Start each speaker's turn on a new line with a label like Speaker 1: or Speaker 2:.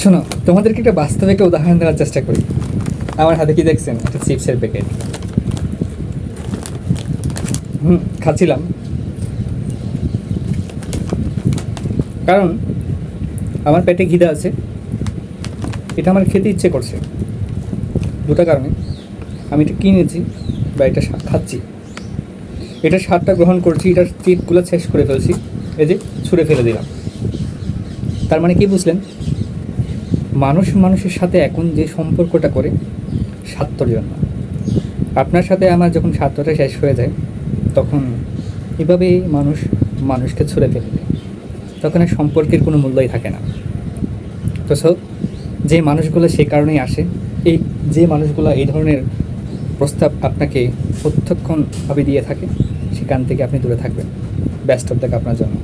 Speaker 1: শোনো, তোমাদেরকে একটা বাস্তবে একটা উদাহরণ দেওয়ার চেষ্টা করি। আমার হাতে কি দেখছেন? একটা চিপসের প্যাকেট। খাচ্ছিলাম, কারণ আমার পেটে খিদে আছে, এটা আমার খেতে ইচ্ছে করছে। দুটো কারণে আমি এটা কিনেছি বা এটা খাচ্ছি। এটার স্বাদটা গ্রহণ করছি, এটার চিপগুলো শেষ করে ফেলছি, এই যে ছুঁড়ে ফেলে দিলাম। তার মানে কি বুঝলেন? মানুষ মানুষের সাথে এখন যে সম্পর্কটা করে স্বার্থর জন্য। আপনার সাথে আমার যখন স্বার্থটা শেষ হয়ে যায়, তখন এভাবেই মানুষ মানুষকে ছুঁড়ে ফেলে দেয়। তখন আর সম্পর্কের কোনো মূল্যই থাকে না। তো যে মানুষগুলো সেই কারণেই আসে, এই যে মানুষগুলো এই ধরনের প্রস্তাব আপনাকে প্রত্যক্ষণভাবে দিয়ে থাকে, সেখান থেকে আপনি দূরে থাকবেন। বেস্ট অফ দ্য আপনার জন্য।